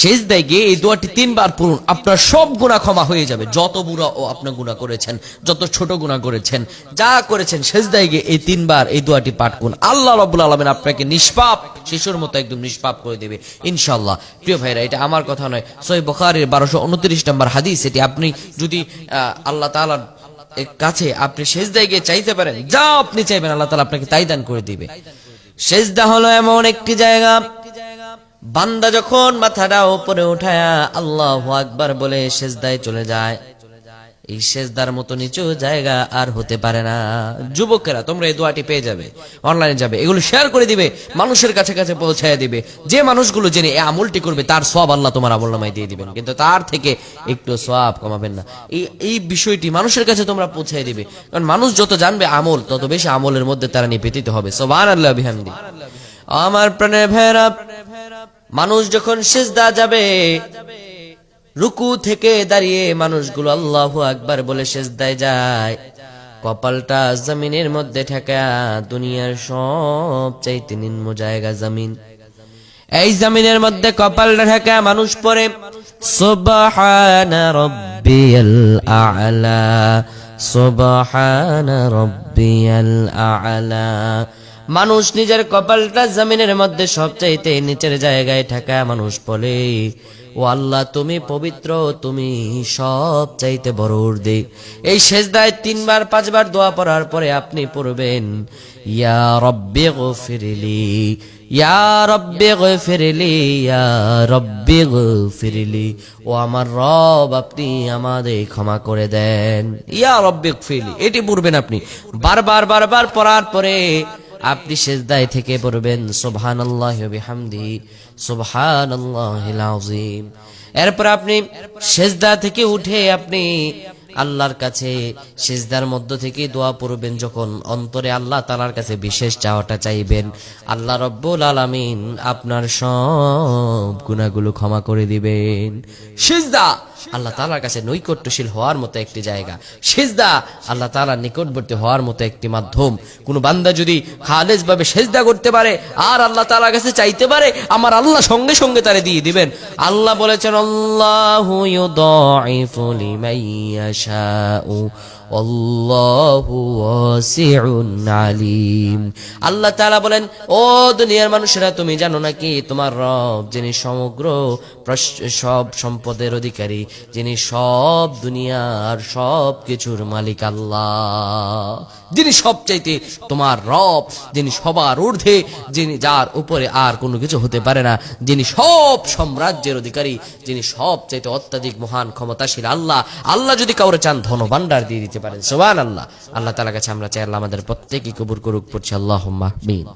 সিজদায় গিয়ে এই দোয়াটি 3 বার পড়ুন, আপনার সব গুনাহ ক্ষমা হয়ে যাবে। যত বুড়া ও আপনি গুনাহ করেছেন, যত ছোট গুনাহ করেছেন, যা করেছেন, সিজদায় গিয়ে এই 3 বার এই দোয়াটি পাঠ করুন। আল্লাহ রাব্বুল আলামিন আপনাকে নিষ্পাপ শিশুর মতো একদম নিষ্পাপ করে দেবে ইনশাআল্লাহ। প্রিয় ভাইরা, এটা আমার কথা নয়, সহিহ বুখারীর 1229 নম্বর হাদিস। এটি আপনি যদি আল্লাহ তাআলার কাছে আপনি সিজদায় গিয়ে চাইতে পারেন, যা আপনি চাইবেন আল্লাহ তাআলা আপনাকে তাই দান করে দিবে। সিজদা হলো এমন একটি জায়গা, বান্দা যখন মাথাটা উপরে উঠায়া আল্লাহু আকবার বলে সিজদায় চলে যায়, এই সিজদার মতো নিচু জায়গা আর হতে পারে না। যুবকেরা, তোমরা এই দোয়াটি পেয়ে যাবে, অনলাইনে যাবে, এগুলো শেয়ার করে দিবে, মানুষের কাছে কাছে পৌঁছায় দিবে। যে মানুষগুলো জেনে এই আমলটি করবে তার সওয়াব আল্লাহ তোমার আমলনামায় দিয়ে দিবেন, কিন্তু তার থেকে একটু সওয়াব কমাবেন না। এই বিষয়টি মানুষের কাছে তোমরা পৌঁছায় দিবে, কারণ মানুষ যত জানবে আমল, তত বেশি আমলের মধ্যে তারা নিবেদিত হবে। সুবহানাল্লাহ বিহামদি। আমার প্রাণের ভাইরা, মানুষ যখন সিজদা যাবে, রুকু থেকে দাঁড়িয়ে মানুষগুলো আল্লাহু আকবার বলে সিজদায় যায়, কপালটা জমিনের মধ্যে ঠেকা, দুনিয়ার সব চাইতে নিম্ন জায়গা জমিন, এই জমিনের মধ্যে কপালটা ঠেকা মানুষ পড়ে সুবহানা রাব্বিয়াল আ'লা, সুবহানা রাব্বিয়াল আ'লা। মানুষ নিজের কপালটা জমিনের মধ্যে সবচাইতে নিচের জায়গায় ঠেকা মানুষ বলে, ও আল্লাহ তুমি পবিত্র, তুমি সব চাইতে বড় উর্দে। এই সিজদায় 3 বার 5 বার দোয়া পড়ার পরে আপনি পড়বেন, ইয়া রব্বি গফিরলি, ইয়া রব্বি গফিরলি, ইয়া রব্বি গফিরলি, ও আমার রব আপনি আমাদের ক্ষমা করে দেন। ইয়া রব্বি গফিরলি, এটি পড়বেন আপনি বারবার বারবার পড়ার পরে আপনি সিজদায় থেকে পড়বেন সুবহানাল্লাহি ওয়া বিহামদিহি, সুবহানাল্লাহিল আযীম। এরপর আপনি সিজদা থেকে উঠে আপনি আল্লাহর কাছে সিজদার মধ্য থেকে দোয়া পড়বেন, যখন অন্তরে আল্লাহ তাআলার কাছে বিশেষ চাওয়াটা চাইবেন, আল্লাহ রাব্বুল আলামিন আপনার সব গুনাহগুলো ক্ষমা করে দিবেন। সিজদা আল্লাহ তাআলার কাছে নৈকট্যশীল হওয়ার মতো একটি জায়গা, সিজদা আল্লাহ তাআলার নিকটবর্তী হওয়ার মতো একটি মাধ্যম। কোন বান্দা যদি খালেস ভাবে সিজদা করতে পারে আর আল্লাহ তাআলার কাছে চাইতে পারে, আমার আল্লাহ সঙ্গে সঙ্গে তারে দিয়ে দিবেন। আল্লাহ বলেছেন, আল্লাহু ইউদাইফু লিমান ইয়াশাউ আল্লাহু ওয়াসিউন আলিম। আল্লাহ তাআলা বলেন, ও দুনিয়ার মানুষেরা, তুমি জানো নাকি তোমার রব যিনি সমগ্র সব সম্পদের অধিকারী, যিনি সব দুনিয়ার সব কিছুর মালিক আল্লাহ, যিনি সবচাইতে তোমার রব, যিনি সবার ঊর্ধ্বে, যিনি যার উপরে আর কোনো কিছু হতে পারে না, যিনি সব সাম্রাজ্যের অধিকারী, যিনি সবচাইতে অত্যাধিক মহান ক্ষমতাশীল আল্লাহ। আল্লাহ যদি কাউরে চান ধনভাণ্ডার দিয়ে দিতে পারেন। সুবহানাল্লাহ। আল্লাহ তাআলার কাছে আমরা চাই আল্লাহ আমাদের প্রত্যেককে কবুল করুক। পড়ছি আল্লাহুম্মা আমিন।